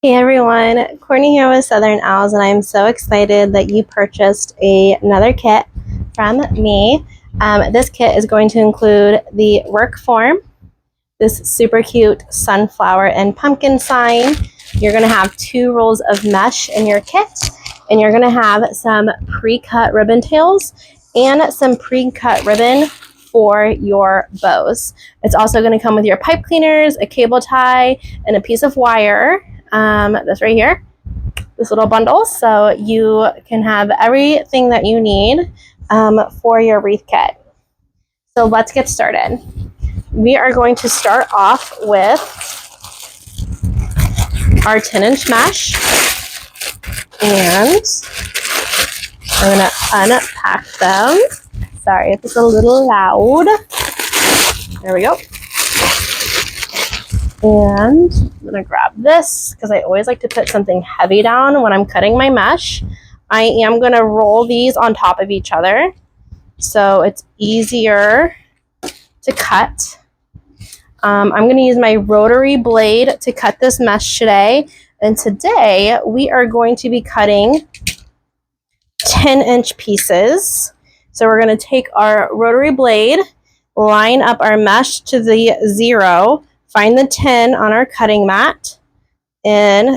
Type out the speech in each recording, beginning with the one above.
Hey everyone, Courtney here with Southern Owls, and I'm so excited that you purchased another kit from me. This kit is going to include the work form, this super cute sunflower and pumpkin sign. You're going to have 2 rolls of mesh in your kit, and you're going to have some pre-cut ribbon tails and some pre-cut ribbon for your bows. It's also going to come with your pipe cleaners, a cable tie, and a piece of wire. This right here, this little bundle, so you can have everything that you need for your wreath kit. So let's get started. We are going to start off with our 10-inch mesh, and I'm going to unpack them. Sorry if it's a little loud. There we go. And I'm going to grab this because I always like to put something heavy down when I'm cutting my mesh. I am going to roll these on top of each other so it's easier to cut. I'm going to use my rotary blade to cut this mesh today. And today we are going to be cutting 10-inch pieces. So we're going to take our rotary blade, line up our mesh to the 0, find the 10 on our cutting mat, and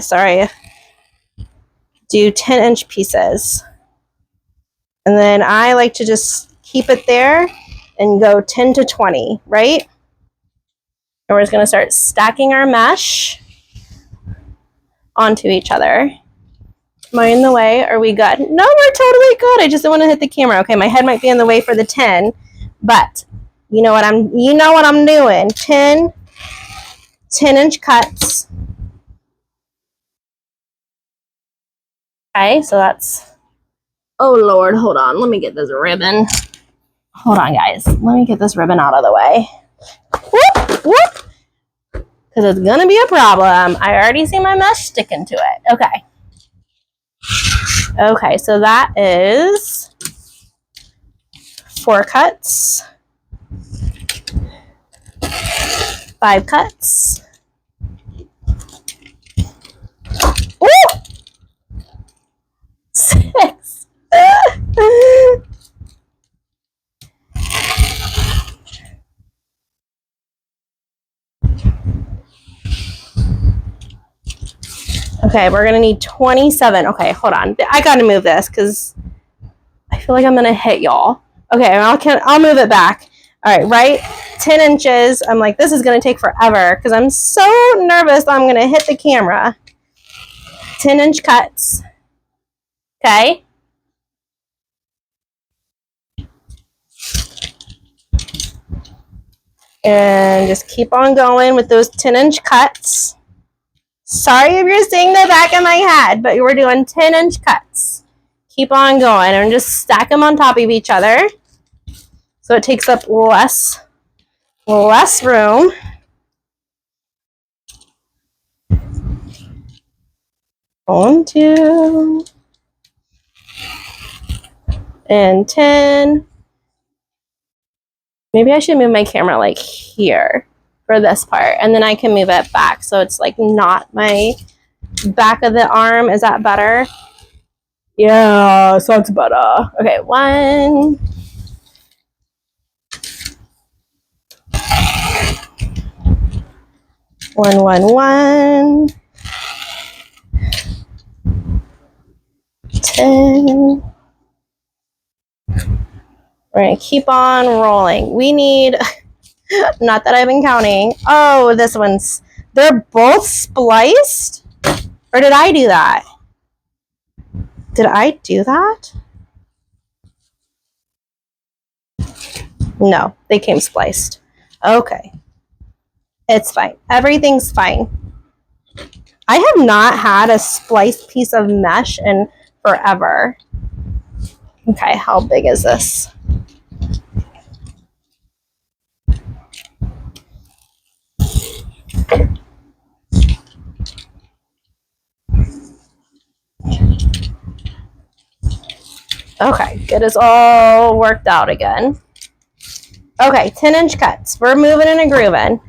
do 10-inch pieces. And then I like to just keep it there and go 10 to 20, right? And we're just going to start stacking our mesh onto each other. Am I in the way? Are we good? No, we're totally good. I just don't want to hit the camera. Okay, my head might be in the way for the 10, but you know what I'm doing. 10-inch cuts. Okay, so that's, oh Lord, hold on. Let me get this ribbon. Hold on, guys. Let me get this ribbon out of the way. Whoop, whoop. Because it's going to be a problem. I already see my mesh sticking to it. Okay. Okay, so that is 4 cuts. 5 cuts. Ooh! 6. Okay, we're gonna need 27. Okay, hold on. I gotta move this because I feel like I'm gonna hit y'all. Okay, I'll move it back. All right, right? 10 inches. I'm like, this is gonna take forever because I'm so nervous I'm gonna hit the camera. 10-inch cuts. Okay. And just keep on going with those 10-inch cuts. Sorry if you're seeing the back of my head, but we're doing 10-inch cuts. Keep on going and just stack them on top of each other so it takes up less room. One, 2, and 10. Maybe I should move my camera like here for this part, and then I can move it back so it's like not my back of the arm. Is that better? Yeah, so it's better. Okay, 1. 1, 1, 1. 10. We're going to keep on rolling. We need, not that I've been counting. Oh, this one's, they're both spliced? Or did I do that? Did I do that? No, they came spliced. Okay. It's fine. Everything's fine. I have not had a spliced piece of mesh in forever. Okay, how big is this? Okay, get us all worked out again. Okay, 10-inch cuts. We're moving and a grooving.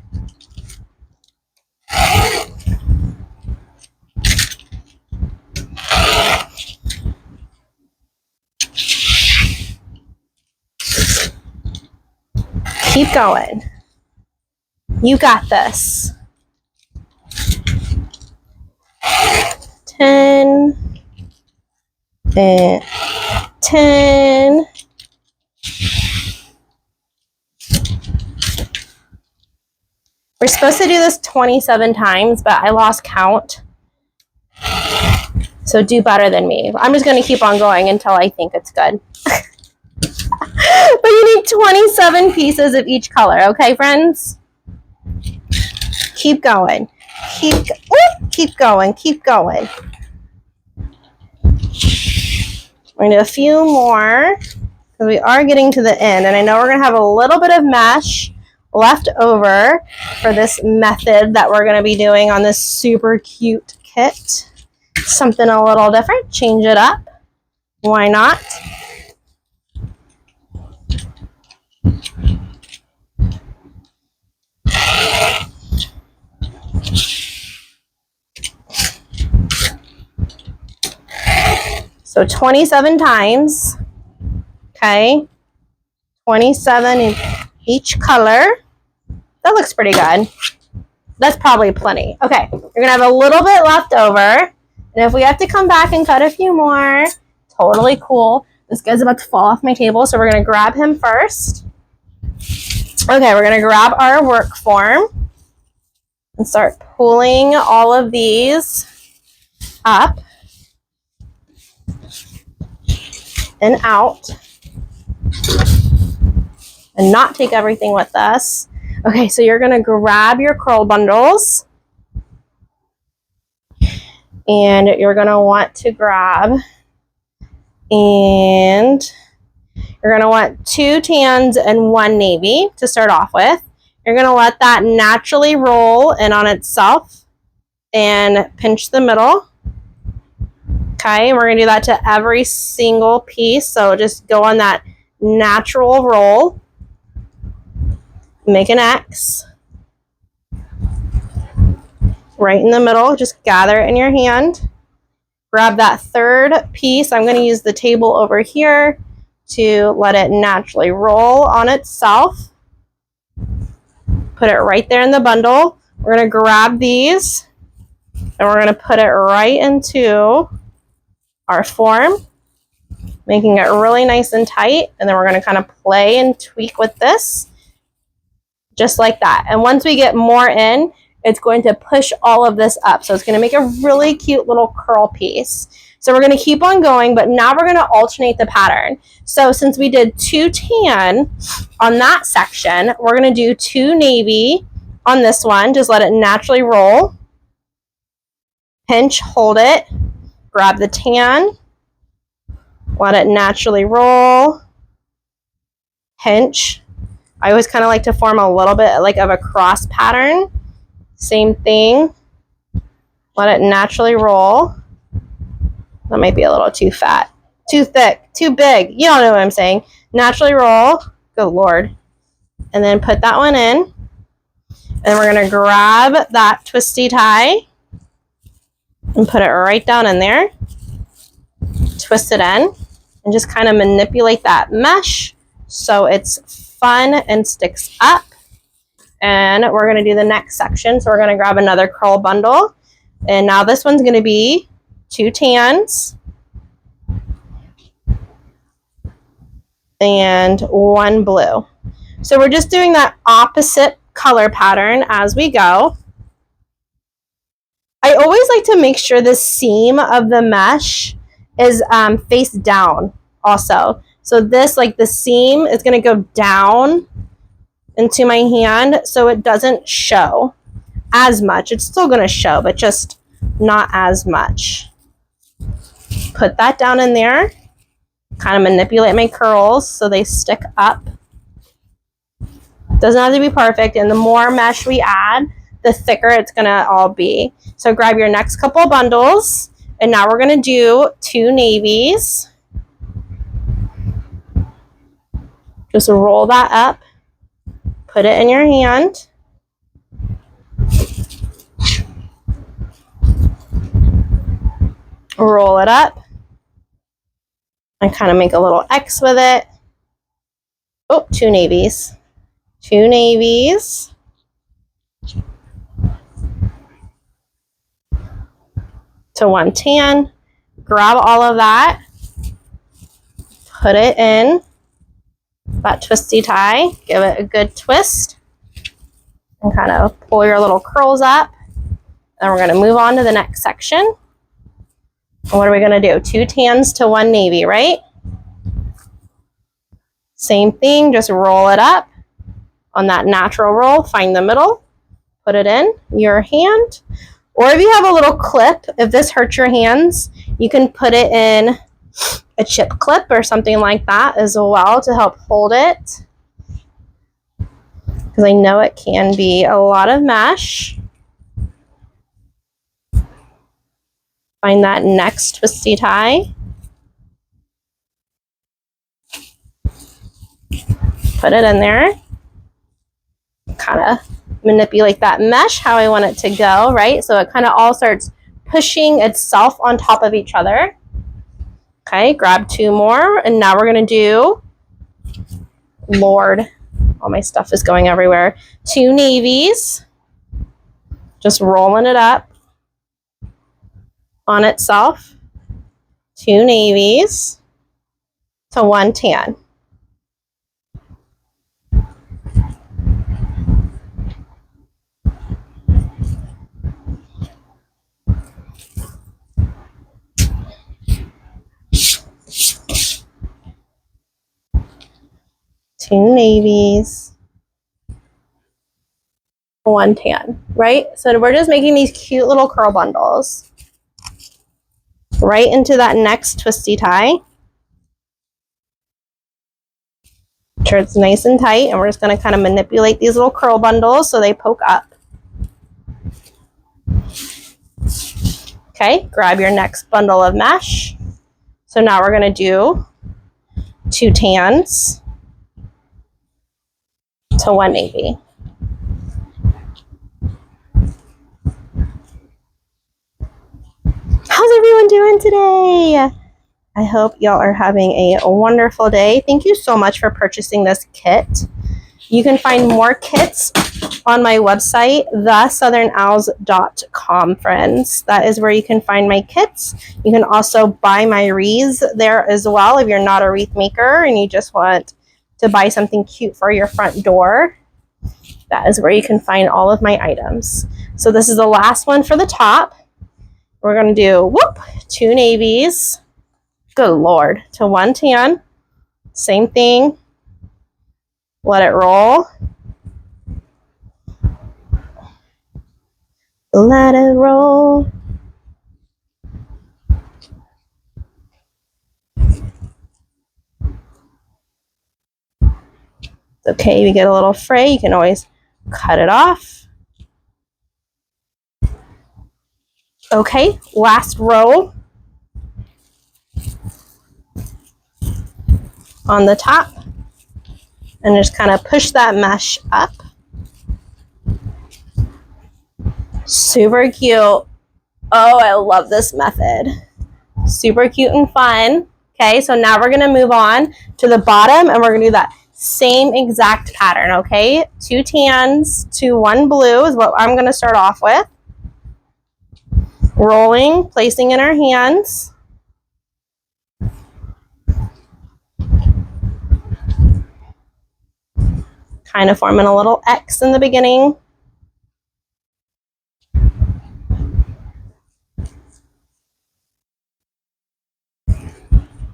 Keep going. You got this. 10 and 10. We're supposed to do this 27 times, but I lost count. So do better than me. I'm just going to keep on going until I think it's good. But you need 27 pieces of each color, okay, friends? Keep going. Keep going. Keep going. We're going to do a few more because we are getting to the end. And I know we're going to have a little bit of mesh left over for this method that we're going to be doing on this super cute kit. Something a little different. Change it up. Why not? So 27 times, okay, 27 in each color. That looks pretty good. That's probably plenty. Okay, we're going to have a little bit left over, and if we have to come back and cut a few more, totally cool. This guy's about to fall off my table, so we're going to grab him first. Okay, we're going to grab our work form and start pulling all of these up and out and not take everything with us. Okay, so you're going to grab your curl bundles and you're going to want to grab, and you're going to want 2 tans and 1 navy to start off with. You're going to let that naturally roll in on itself and pinch the middle. Okay, we're going to do that to every single piece. So just go on that natural roll. Make an X. Right in the middle. Just gather it in your hand. Grab that third piece. I'm going to use the table over here to let it naturally roll on itself. Put it right there in the bundle. We're going to grab these and we're going to put it right into our form, making it really nice and tight, and then we're going to kind of play and tweak with this just like that. And once we get more in, it's going to push all of this up, so it's going to make a really cute little curl piece. So we're going to keep on going, but now we're going to alternate the pattern. So since we did 2 tan on that section, we're going to do 2 navy on this one. Just let it naturally roll, pinch, hold it, grab the tan, let it naturally roll, pinch. I always kind of like to form a little bit like of a cross pattern. Same thing. Let it naturally roll. That might be a little too fat, too thick, too big. You don't know what I'm saying. Naturally roll. Good Lord. And then put that one in. And we're going to grab that twisty tie and put it right down in there. Twist it in and just kind of manipulate that mesh so it's fun and sticks up. And we're going to do the next section. So we're going to grab another curl bundle. And now this one's going to be 2 tans and 1 blue. So we're just doing that opposite color pattern as we go. I always like to make sure the seam of the mesh is face down also. So this, like the seam is going to go down into my hand so it doesn't show as much. It's still going to show, but just not as much. Put that down in there. Kind of manipulate my curls so they stick up. Doesn't have to be perfect, and the more mesh we add, the thicker it's going to all be. So grab your next couple bundles, and now we're going to do 2 navies. Just roll that up. Put it in your hand. Roll it up. And kind of make a little X with it. Oh, 2 navies. 2 navies, to 1 tan. Grab all of that, put it in that twisty tie, give it a good twist, and kind of pull your little curls up. And we're going to move on to the next section. And what are we going to do? 2 tans to 1 navy, right? Same thing, just roll it up on that natural roll, find the middle, put it in your hand. Or if you have a little clip, if this hurts your hands, you can put it in a chip clip or something like that as well to help hold it. Because I know it can be a lot of mesh. Find that next twisty tie. Put it in there. Kind of manipulate that mesh how I want it to go, right? So it kind of all starts pushing itself on top of each other. Okay, grab 2 more, and now we're going to do, Lord, all my stuff is going everywhere. 2 navies, just rolling it up on itself. 2 navies to 1 tan. Two navies, 1 tan, right? So we're just making these cute little curl bundles right into that next twisty tie. Make sure it's nice and tight, and we're just going to kind of manipulate these little curl bundles so they poke up. Okay, grab your next bundle of mesh. So now we're going to do 2 tans to 1 navy. How's everyone doing today? I hope y'all are having a wonderful day. Thank you so much for purchasing this kit. You can find more kits on my website, theSouthernOwls.com, friends. That is where you can find my kits. You can also buy my wreaths there as well if you're not a wreath maker and you just want to buy something cute for your front door. That is where you can find all of my items. So this is the last one for the top. We're going to do, 2 navies. Good Lord. To 1 tan. Same thing. Let it roll. Let it roll. Okay, you get a little fray, you can always cut it off. Okay, last row on the top, and just kind of push that mesh up. Super cute. Oh, I love this method. Super cute and fun. Okay, so now we're going to move on to the bottom, and we're going to do that same exact pattern, okay? 2 tans to 1 blue is what I'm going to start off with. Rolling, placing in our hands. Kind of forming a little X in the beginning.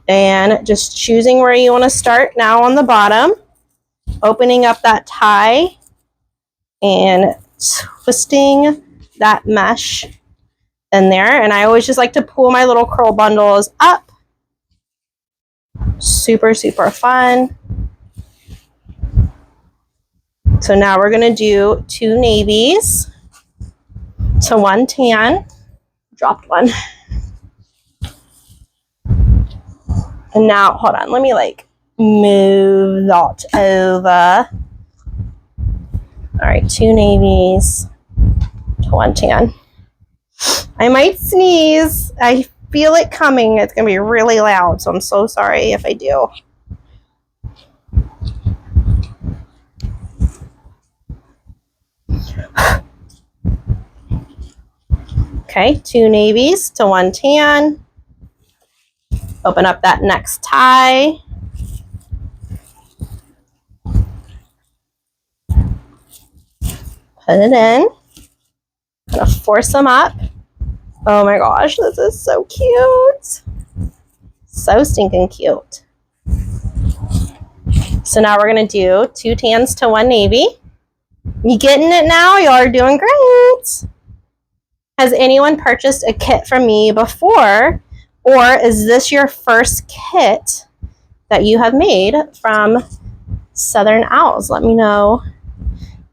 And just choosing where you want to start now on the bottom. Opening up that tie and twisting that mesh in there. And I always just like to pull my little curl bundles up. Super, super fun. So now we're going to do 2 navies to 1 tan. Dropped one. And now, hold on, let me move that over. All right, 2 navies to 1 tan. I might sneeze. I feel it coming. It's going to be really loud, so I'm so sorry if I do. Okay, 2 navies to 1 tan. Open up that next tie. Put it in. I'm gonna force them up. Oh my gosh, this is so cute. So stinking cute. So now we're gonna do 2 tans to 1 navy. You getting it now? Y'all are doing great. Has anyone purchased a kit from me before? Or is this your first kit that you have made from Southern Owls? Let me know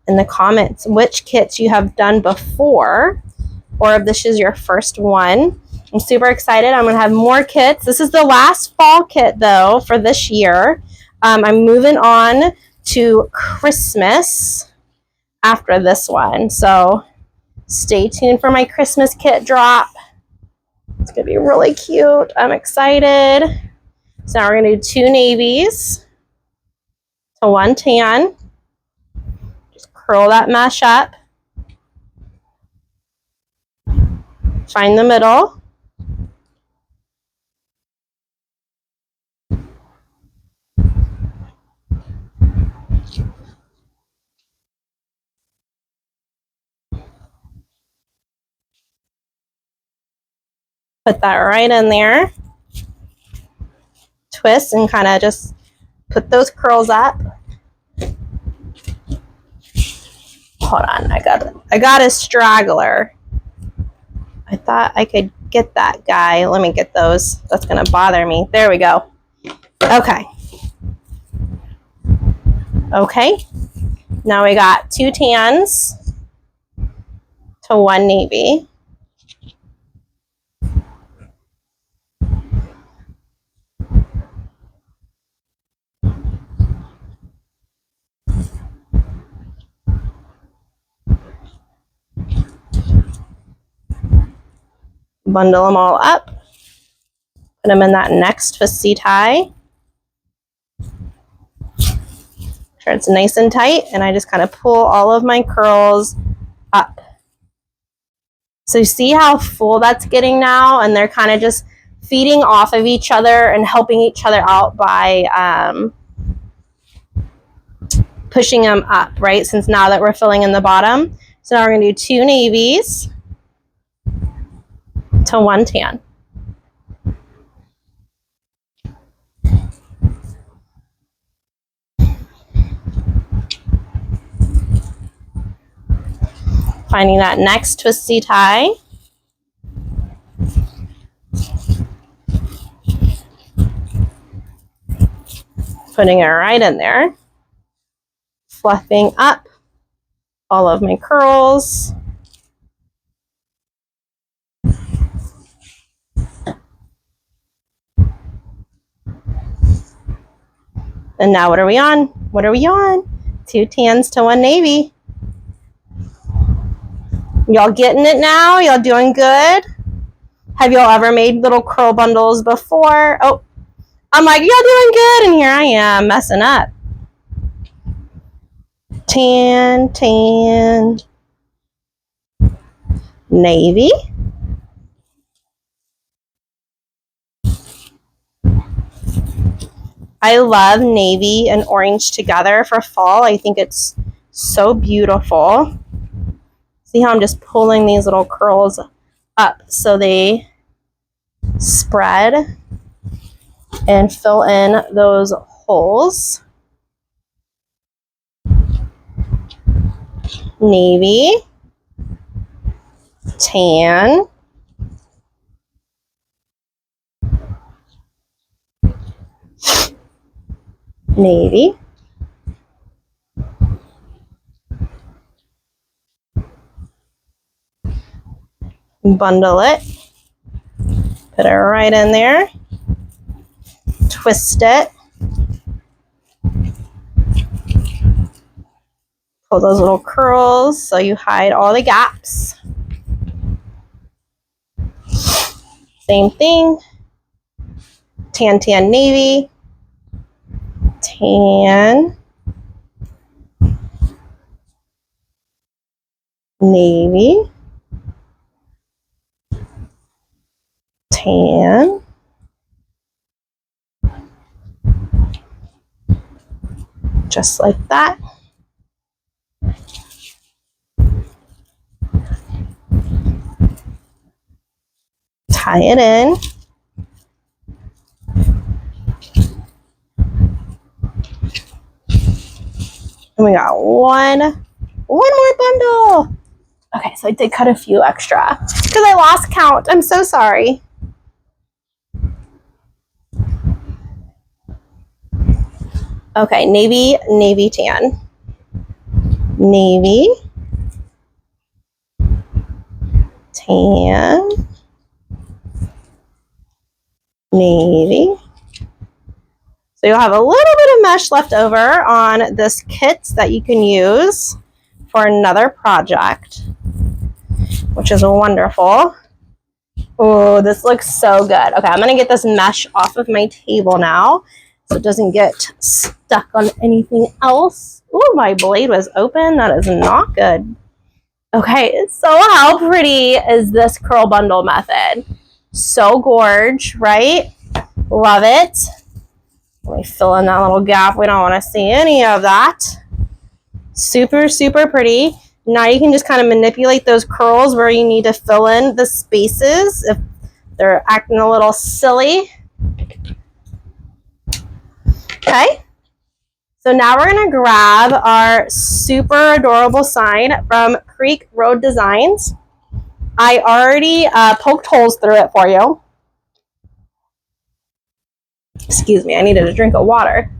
in the comments which kits you have done before, or if this is your first one. I'm super excited. I'm going to have more kits. This is the last fall kit, though, for this year. I'm moving on to Christmas after this one. So stay tuned for my Christmas kit drop. It's going to be really cute. I'm excited. So now we're going to do 2 navies to 1 tan. Just curl that mesh up. Find the middle. Put that right in there. Twist and kind of just put those curls up. Hold on, I got a straggler. I thought I could get that guy. Let me get those. That's gonna bother me. There we go. Okay. Okay. Now we got 2 tans to 1 navy. Bundle them all up. Put them in that next twisty tie. Sure it's nice and tight, and I just kind of pull all of my curls up. So you see how full that's getting now, and they're kind of just feeding off of each other and helping each other out by pushing them up, right? Since now that we're filling in the bottom. So now we're gonna do 2 navies to 1 tan. Finding that next twisty tie. Putting it right in there. Fluffing up all of my curls. And now what are we on? What are we on? 2 tans to 1 navy. Y'all getting it now? Y'all doing good? Have y'all ever made little curl bundles before? Oh, I'm like, y'all doing good, and here I am messing up. Tan, tan, navy. I love navy and orange together for fall. I think it's so beautiful. See how I'm just pulling these little curls up so they spread and fill in those holes. Navy, tan, navy, bundle it, put it right in there, twist it, pull those little curls so you hide all the gaps. Same thing, tan, tan, navy, tan, navy, tan, just like that. Tie it in. And we got one more bundle. Okay, so I did cut a few extra because I lost count. I'm so sorry. Okay, navy, tan. Navy, tan, navy. So you'll have a little bit of mesh left over on this kit that you can use for another project, which is wonderful. Oh, this looks so good. Okay, I'm gonna get this mesh off of my table now so it doesn't get stuck on anything else. Oh, my blade was open. That is not good. Okay, so how pretty is this curl bundle method? So gorge, right? Love it. Let me fill in that little gap. We don't want to see any of that. Super, super pretty. Now you can just kind of manipulate those curls where you need to fill in the spaces if they're acting a little silly. Okay. So now we're going to grab our super adorable sign from Creek Road Designs. I already poked holes through it for you. Excuse me, I needed a drink of water.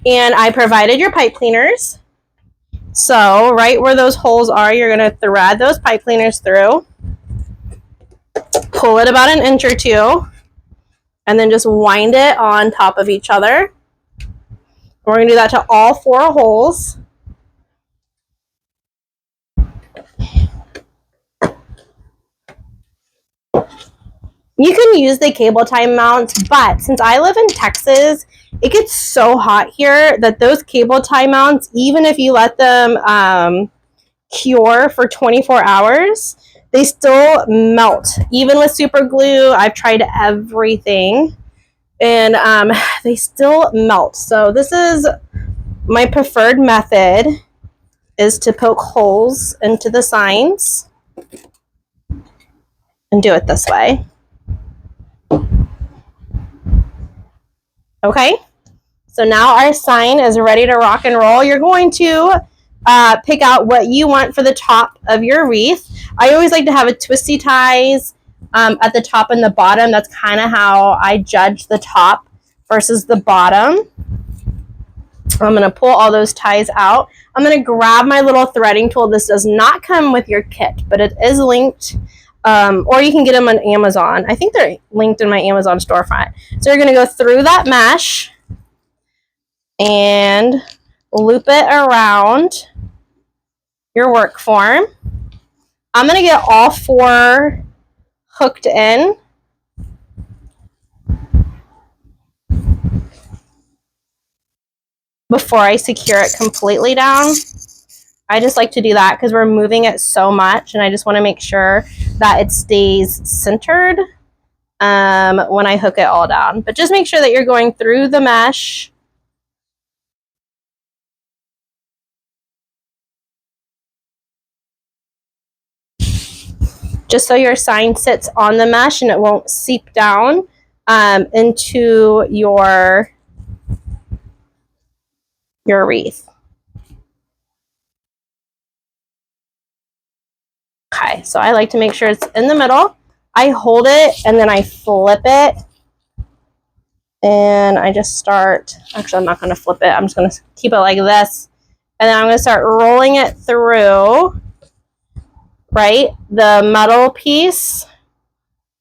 And I provided your pipe cleaners. So right where those holes are, you're going to thread those pipe cleaners through. Pull it about an inch or two. And then just wind it on top of each other. We're going to do that to all 4 holes. You can use the cable tie mounts, but since I live in Texas, it gets so hot here that those cable tie mounts, even if you let them cure for 24 hours, they still melt. Even with super glue, I've tried everything, and they still melt. So this is my preferred method, is to poke holes into the signs and do it this way. Okay, so now our sign is ready to rock and roll. You're going to pick out what you want for the top of your wreath. I always like to have a twisty ties at the top and the bottom. That's kind of how I judge the top versus the bottom. I'm going to pull all those ties out. I'm going to grab my little threading tool. This does not come with your kit, but it is linked. Or you can get them on Amazon. I think they're linked in my Amazon storefront. So you're going to go through that mesh and loop it around your work form. I'm going to get all 4 hooked in. Before I secure it completely down. I just like to do that because we're moving it so much, and I just want to make sure that it stays centered when I hook it all down. But just make sure that you're going through the mesh. Just so your sign sits on the mesh and it won't seep down into your wreath. Okay, so I like to make sure it's in the middle. I hold it and then I flip it. And I just start, actually I'm not going to flip it. I'm just going to keep it like this. And then I'm going to start rolling it through, right, the metal piece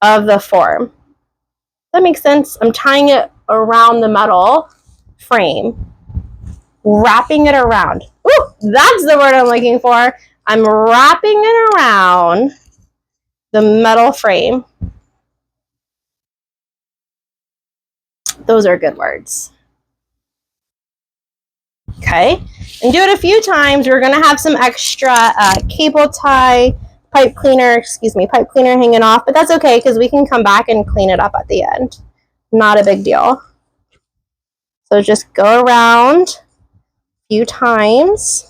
of the form. That makes sense. I'm tying it around the metal frame, wrapping it around. Ooh, that's the word I'm looking for. I'm wrapping it around the metal frame. Those are good words. Okay, and do it a few times. We're going to have some extra cable tie pipe cleaner hanging off, but that's okay because we can come back and clean it up at the end. Not a big deal. So just go around a few times.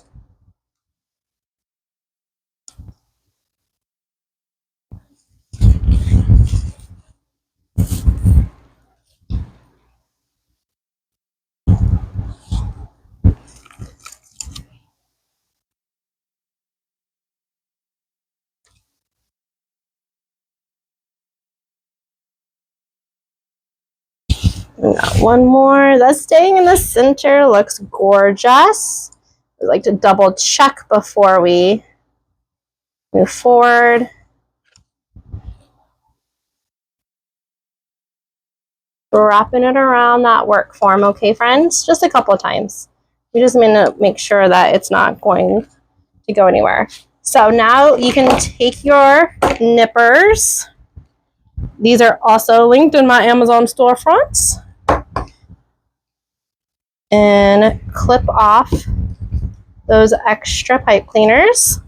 We got one more. That's staying in the center. Looks gorgeous. We like to double check before we move forward. Wrapping it around that work form, okay, friends? Just a couple of times. We just need to make sure that it's not going to go anywhere. So now you can take your nippers. These are also linked in my Amazon storefronts. And clip off those extra pipe cleaners.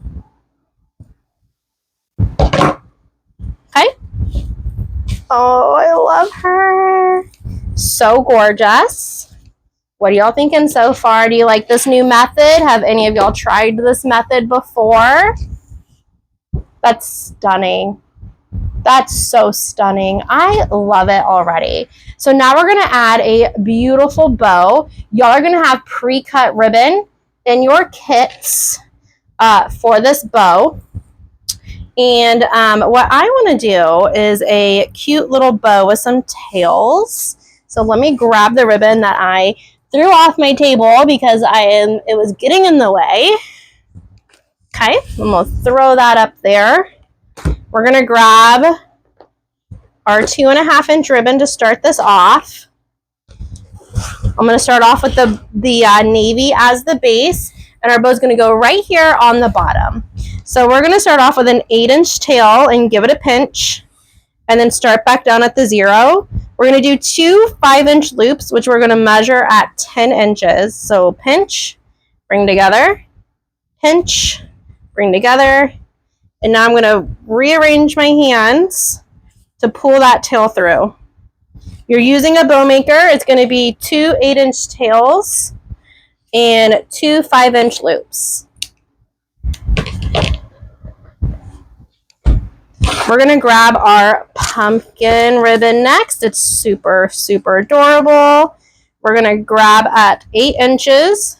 Okay. Oh, I love her. So gorgeous. What are y'all thinking so far? Do you like this new method? Have any of y'all tried this method before? That's stunning. That's so stunning. I love it already. So now we're going to add a beautiful bow. Y'all are going to have pre-cut ribbon in your kits for this bow. And what I want to do is a cute little bow with some tails. So let me grab the ribbon that I threw off my table because it was getting in the way. Okay, I'm going to throw that up there. We're going to grab our 2.5-inch ribbon to start this off. I'm going to start off with the navy as the base, and our bow's going to go right here on the bottom. So we're going to start off with an 8-inch tail and give it a pinch, and then start back down at the 0. We're going to do 2 5-inch loops, which we're going to measure at 10 inches. So pinch, bring together, pinch, bring together, and now I'm going to rearrange my hands to pull that tail through. You're using a bow maker. It's going to be 2 8-inch tails and 2 5-inch loops. We're going to grab our pumpkin ribbon next. It's super, super adorable. We're going to grab at 8 inches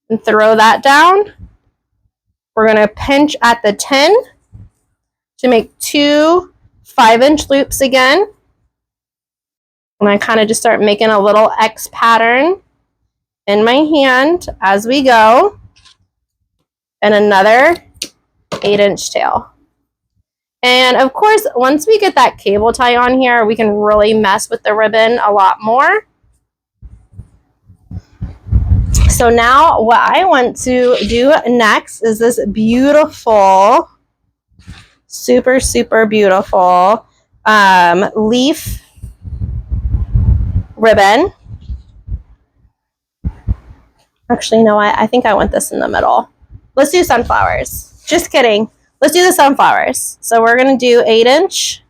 and throw that down. We're going to pinch at the 10 to make 2 5-inch loops again. And I kind of just start making a little X pattern in my hand as we go. And another 8-inch tail. And of course, once we get that cable tie on here, we can really mess with the ribbon a lot more. So now what I want to do next is this beautiful, super, super beautiful leaf ribbon. Actually, no, I think I want this in the middle. Let's do sunflowers. Just kidding. Let's do the sunflowers. So we're going to do 8-inch.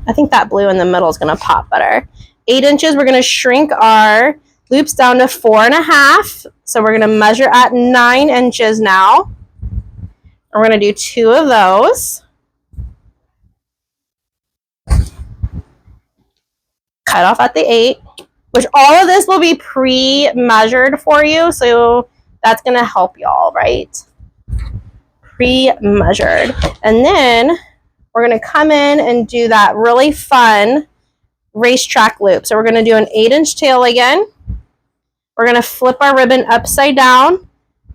I think that blue in the middle is going to pop better. 8 inches, we're going to shrink our loops down to 4.5. So we're going to measure at 9 inches now. We're going to do 2 of those. Cut off at the 8, which all of this will be pre-measured for you. So that's going to help y'all, right? Pre-measured. And then we're going to come in and do that really fun racetrack loop. So we're going to do an 8-inch tail again. We're going to flip our ribbon upside down,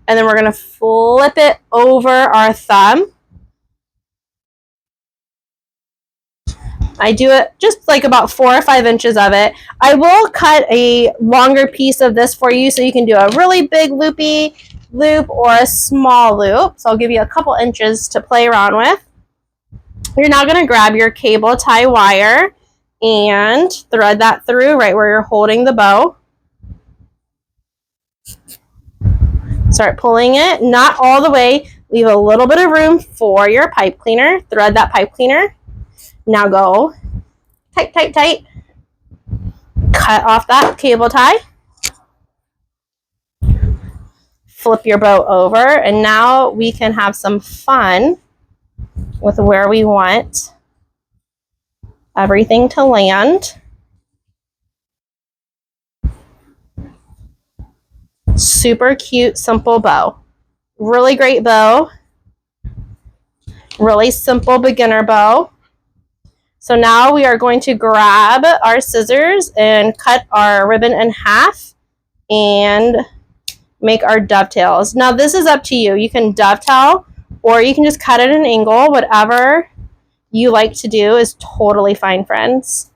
and then we're going to flip it over our thumb. I do it just like about 4 or 5 inches of it. I will cut a longer piece of this for you so you can do a really big loopy loop or a small loop. So I'll give you a couple inches to play around with. You're now going to grab your cable tie wire and thread that through right where you're holding the bow. Start pulling it, not all the way. Leave a little bit of room for your pipe cleaner. Thread that pipe cleaner. Now go tight, tight, tight. Cut off that cable tie. Flip your bow over, and now we can have some fun with where we want everything to land. Super cute, simple bow. Really great bow. Really simple beginner bow. So now we are going to grab our scissors and cut our ribbon in half and make our dovetails. Now this is up to you. You can dovetail or you can just cut at an angle. Whatever you like to do is totally fine, friends.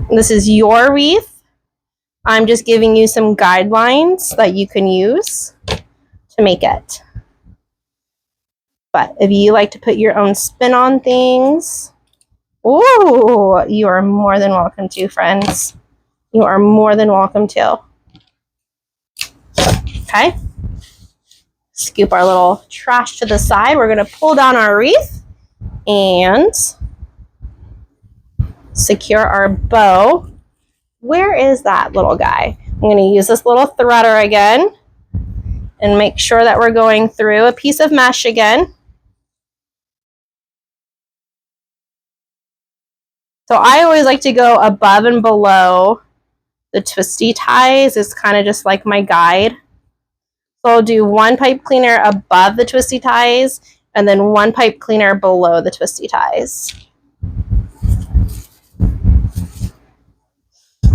This is your wreath. I'm just giving you some guidelines that you can use to make it. But if you like to put your own spin on things, ooh, you are more than welcome to, friends. You are more than welcome to. Okay. Scoop our little trash to the side. We're going to pull down our wreath and secure our bow. Where is that little guy? I'm going to use this little threader again and make sure that we're going through a piece of mesh again. So I always like to go above and below the twisty ties. It's kind of just like my guide. So I'll do one pipe cleaner above the twisty ties and then one pipe cleaner below the twisty ties.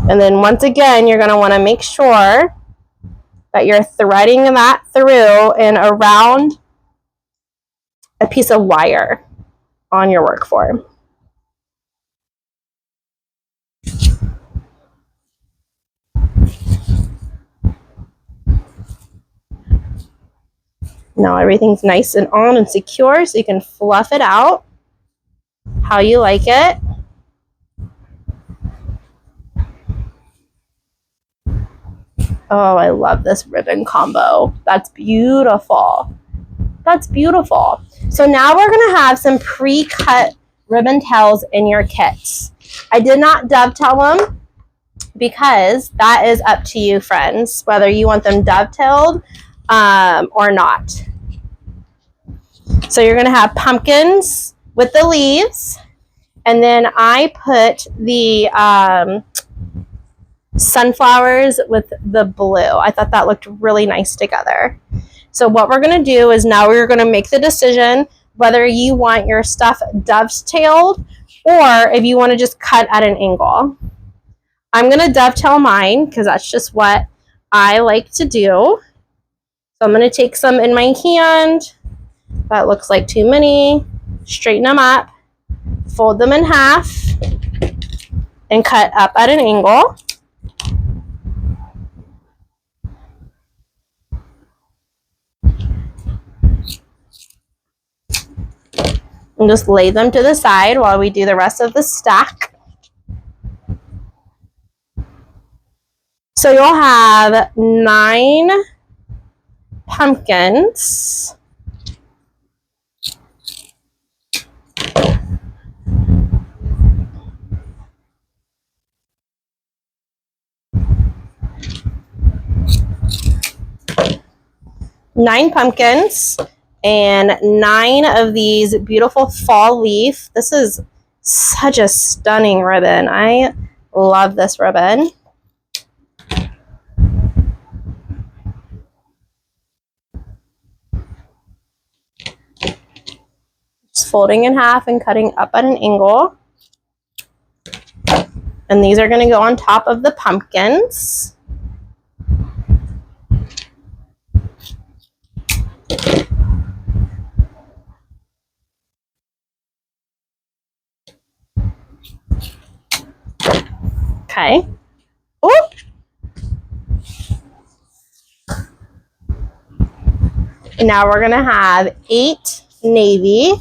And then once again, you're going to want to make sure that you're threading that through and around a piece of wire on your work form. Now everything's nice and on and secure, so you can fluff it out how you like it. Oh, I love this ribbon combo. That's beautiful. That's beautiful. So now we're going to have some pre-cut ribbon tails in your kits. I did not dovetail them because that is up to you, friends, whether you want them dovetailed or not. So you're going to have pumpkins with the leaves, and then I put the sunflowers with the blue. I thought that looked really nice together. So what we're going to do is now we're going to make the decision whether you want your stuff dovetailed or if you want to just cut at an angle. I'm going to dovetail mine because that's just what I like to do. So I'm going to take some in my hand. That looks like too many. Straighten them up, fold them in half, and cut up at an angle. And just lay them to the side while we do the rest of the stack. So you'll have 9 pumpkins. Nine pumpkins and 9 of these beautiful fall leaf. This is such a stunning ribbon. I love this ribbon. Just folding in half and cutting up at an angle. And these are going to go on top of the pumpkins. Okay. Oop. And now we're going to have 8 navy.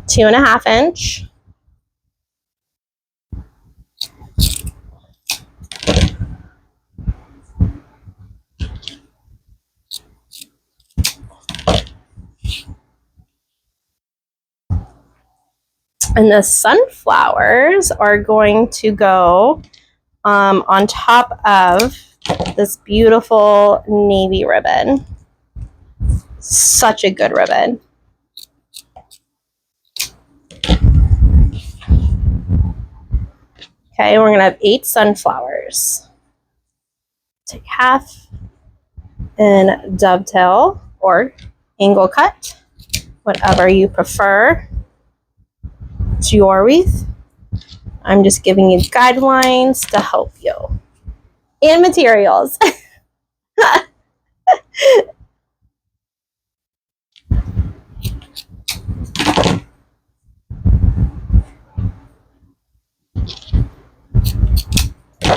Two and a half inch. And the sunflowers are going to go on top of this beautiful navy ribbon. Such a good ribbon. Okay, we're gonna have 8 sunflowers. Take half and dovetail or angle cut, whatever you prefer. It's your wreath. I'm just giving you guidelines to help you. And materials.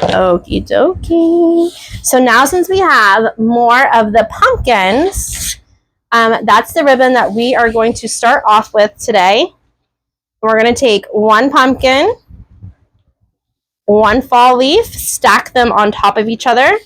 Okie dokie. So now since we have more of the pumpkins, that's the ribbon that we are going to start off with today. We're going to take 1 pumpkin, 1 fall leaf, stack them on top of each other.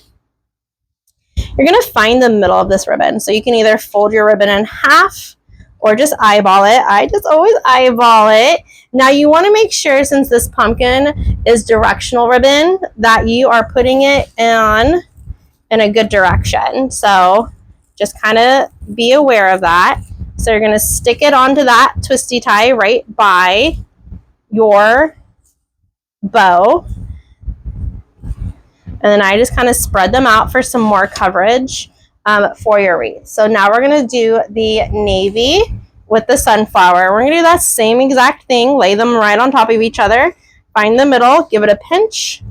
You're going to find the middle of this ribbon. So you can either fold your ribbon in half or just eyeball it. I just always eyeball it. Now you want to make sure, since this pumpkin is directional ribbon, that you are putting it on in a good direction. So just kind of be aware of that. So you're going to stick it onto that twisty tie right by your bow. And then I just kind of spread them out for some more coverage for your wreath. So now we're going to do the navy with the sunflower. We're going to do that same exact thing. Lay them right on top of each other. Find the middle. Give it a pinch.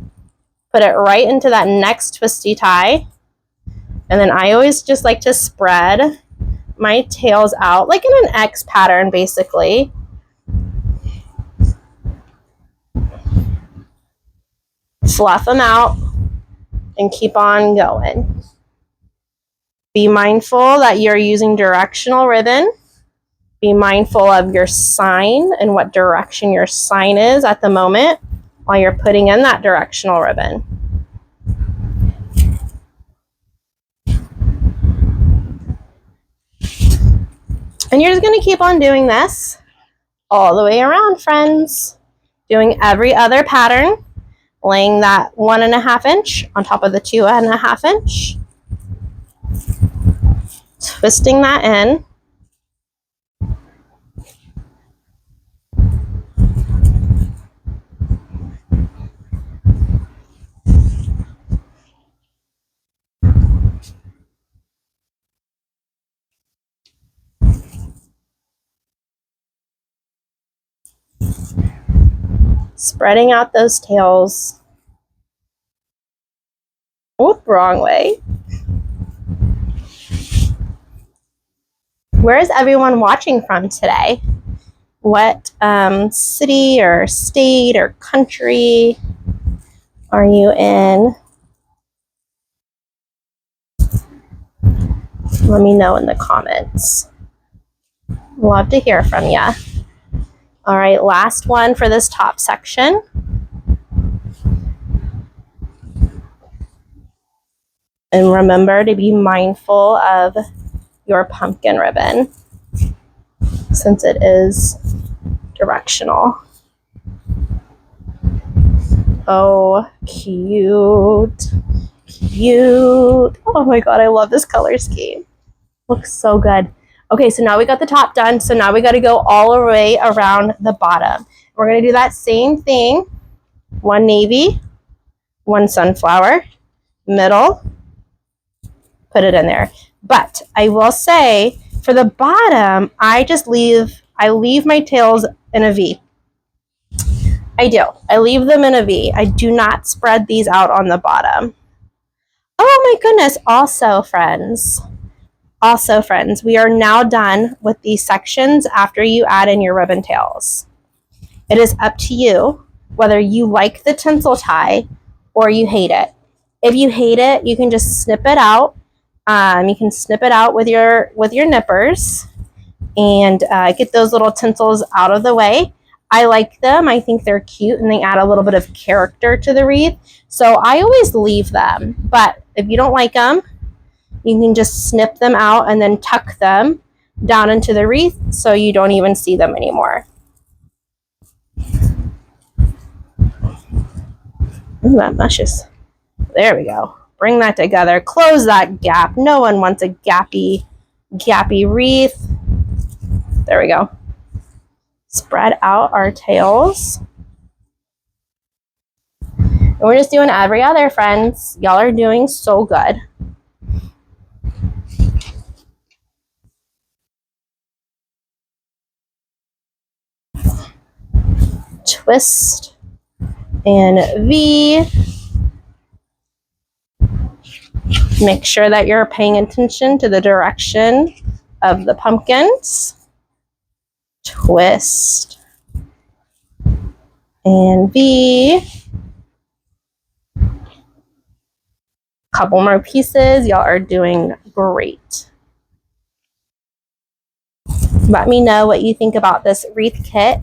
Put it right into that next twisty tie. And then I always just like to spread my tails out like in an X pattern, basically. Fluff them out and keep on going. Be mindful that you're using directional ribbon. Be mindful of your sign and what direction your sign is at the moment while you're putting in that directional ribbon. And you're just going to keep on doing this all the way around, friends. Doing every other pattern. Laying that 1.5 inch on top of the 2.5 inch. Twisting that in. Spreading out those tails. Oh, wrong way. Where is everyone watching from today? What city or state or country are you in? Let me know in the comments. Love to hear from you. All right, last one for this top section. And remember to be mindful of your pumpkin ribbon since it is directional. Oh, cute. Cute. Oh my God, I love this color scheme. Looks so good. Okay, so now we got the top done. So now we got to go all the way around the bottom. We're going to do that same thing. 1 navy, 1 sunflower, middle, put it in there. But I will say for the bottom, I leave my tails in a V. I do. I leave them in a V. I do not spread these out on the bottom. Oh my goodness. Also, friends, we are now done with these sections after you add in your ribbon tails. It is up to you whether you like the tinsel tie or you hate it. If you hate it, you can just snip it out. You can snip it out with your nippers and get those little tinsels out of the way. I like them. I think they're cute and they add a little bit of character to the wreath. So I always leave them. But if you don't like them, you can just snip them out and then tuck them down into the wreath so you don't even see them anymore. Ooh, that meshes. There we go. Bring that together. Close that gap. No one wants a gappy wreath. There we go. Spread out our tails. And we're just doing every other, friends. Y'all are doing so good. Twist and V. Make sure that you're paying attention to the direction of the pumpkins. Twist and V. Couple more pieces. Y'all are doing great. Let me know what you think about this wreath kit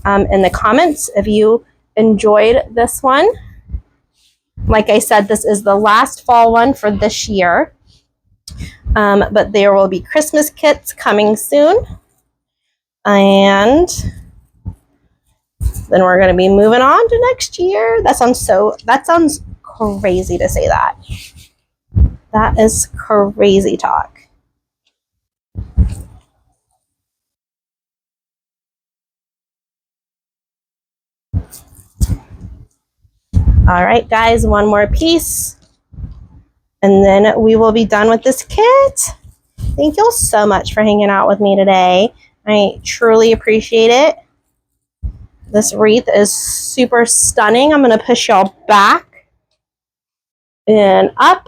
in the comments if you enjoyed this one. Like I said, this is the last fall one for this year. But there will be Christmas kits coming soon. And then we're going to be moving on to next year. That sounds crazy to say that. That is crazy talk. All right, guys, one more piece. And then we will be done with this kit. Thank you all so much for hanging out with me today. I truly appreciate it. This wreath is super stunning. I'm going to push y'all back and up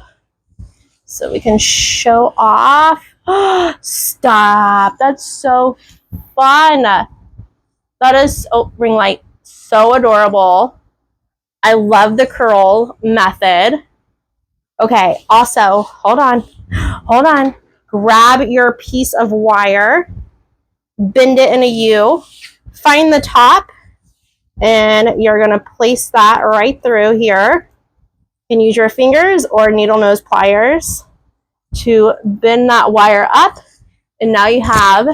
so we can show off. Stop. That's so fun. That is, oh, ring light. So adorable. I love the curl method. Okay, also, hold on. Grab your piece of wire, bend it in a U, find the top, and you're going to place that right through here. You can use your fingers or needle nose pliers to bend that wire up, and now you have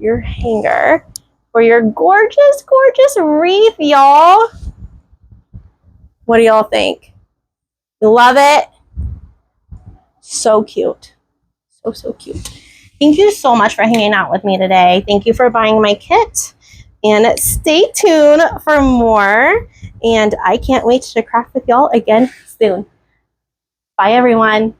your hanger for your gorgeous, gorgeous wreath, y'all. What do y'all think? You love it? So cute. So cute. Thank you so much for hanging out with me today. Thank you for buying my kit. And stay tuned for more. And I can't wait to craft with y'all again soon. Bye, everyone.